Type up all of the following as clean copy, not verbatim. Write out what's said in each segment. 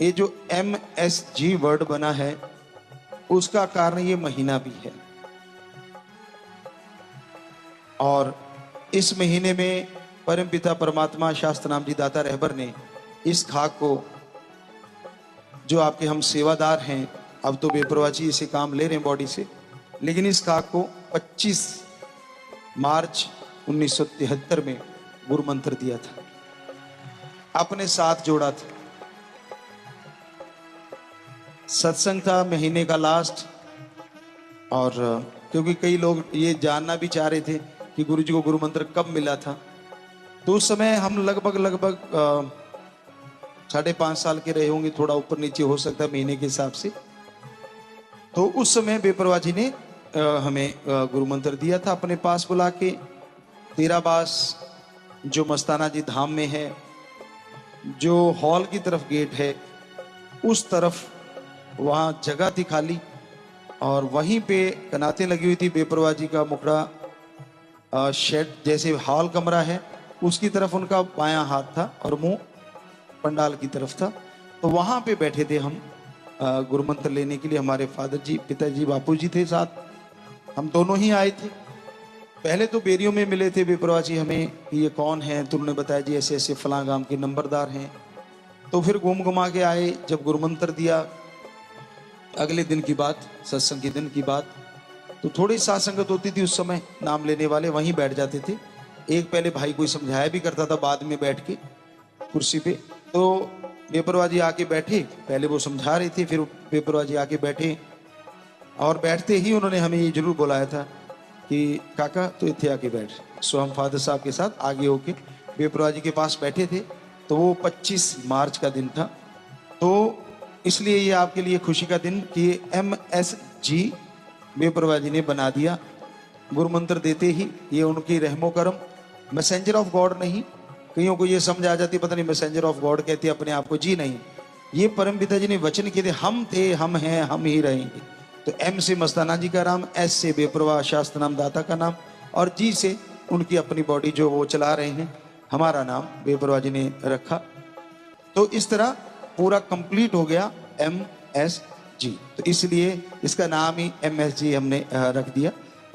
ये जो MSG word बना है उसका कारण ये महीना भी है। और इस महीने में परमपिता परमात्मा शास्त्र नाम जी दाता रहबर ने इस खाक को, जो आपके हम सेवादार हैं, अब तो बेपरवाही इसे काम ले रहे हैं बॉडी से, लेकिन इस खाक को 25 मार्च 1973 में गुरु मंत्र दिया था, अपने साथ जोड़ा था। सत्संग था महीने का लास्ट। और क्योंकि कई लोग ये जानना भी चाह रहे थे कि गुरु जी को गुरु मंत्र कब मिला था, तो उस समय हम लगभग 5.5 साल के रहे होंगे, थोड़ा ऊपर नीचे हो सकता है महीने के हिसाब से। तो उस समय बेपरवाह जी ने हमें गुरु मंत्र दिया था अपने पास बुला के। तेराबास जो मस्ताना जी धाम में है, जो हॉल की तरफ गेट है, उस तरफ वहाँ जगह थी खाली, और वहीं पे कनातें लगी हुई थी। बेपरवाह जी का मुखड़ा शेड जैसे हॉल कमरा है उसकी तरफ उनका बायां हाथ था और मुंह पंडाल की तरफ था। तो वहां पे बैठे थे हम गुरु मंत्र लेने के लिए। हमारे फादर जी, पिताजी, बापू जी थे साथ, हम दोनों ही आए थे। पहले तो बेरियों में मिले थे बेपरवाह जी हमें कि ये कौन है, तो उन्होंने बताया जी ऐसे ऐसे फलां गांव के नंबरदार हैं। तो फिर घूम घुमा के आए। जब गुरु मंत्र दिया, अगले दिन की बात, सत्संग के दिन की बात, तो थोड़ी साथ संगत होती थी उस समय, नाम लेने वाले वहीं बैठ जाते थे। एक पहले भाई कोई समझाया भी करता था बाद में बैठ के कुर्सी पे। तो बेपरवाह जी आके बैठे, पहले वो समझा रहे थे, फिर बेपरवाह जी आके बैठे, और बैठते ही उन्होंने हमें ये जरूर बुलाया था कि काका तो इतने आके बैठ। सो हम फादर साहब के साथ आगे होके बेपरवाह जी के पास बैठे थे। तो वो 25 मार्च का दिन था। तो इसलिए ये आपके लिए खुशी का दिन कि MSG बेपरवाह जी ने बना दिया। गुरु मंत्र देते ही ये उनकी रहमो करम, मैसेंजर ऑफ गॉड नहीं। कईयों को ये समझ आ जाती, पता नहीं मैसेंजर ऑफ गॉड कहते हैं अपने आप को। जी नहीं, ये परम पिता जी ने वचन किए थे, हम थे, हम हैं, हम ही रहेंगे। तो M से मस्ताना जी का नाम, S से बेपरवाह शास्त्र नाम दाता का नाम, और G से उनकी अपनी बॉडी जो वो चला रहे हैं, हमारा नाम बेपरवाह जी ने रखा। तो इस तरह पूरा कंप्लीट हो गया MSG। तो इसलिए इसका नाम ही MSG हमने रख दिया,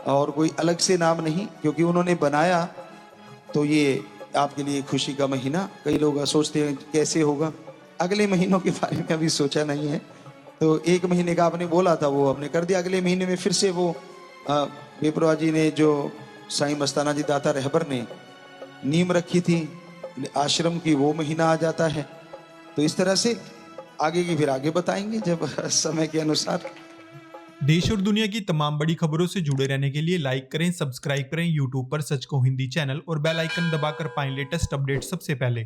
और कोई अलग से नाम नहीं, क्योंकि उन्होंने बनाया। तो ये आपके लिए खुशी का महीना। कई लोग सोचते हैं कैसे होगा, अगले महीनों के बारे में अभी सोचा नहीं है। तो 1 महीने का आपने बोला था, वो आपने कर दिया। अगले महीने में फिर से वो बेपरवाह जी ने, जो साईं मस्ताना जी दाता रहबर ने नींव रखी थी आश्रम की, वो महीना आ जाता है। तो इस तरह से आगे की फिर आगे बताएंगे जब समय के अनुसार। देश और दुनिया की तमाम बड़ी खबरों से जुड़े रहने के लिए लाइक करें, सब्सक्राइब करें यूट्यूब पर सच को हिंदी चैनल, और बेल आइकन दबाकर पाएं लेटेस्ट अपडेट सबसे पहले।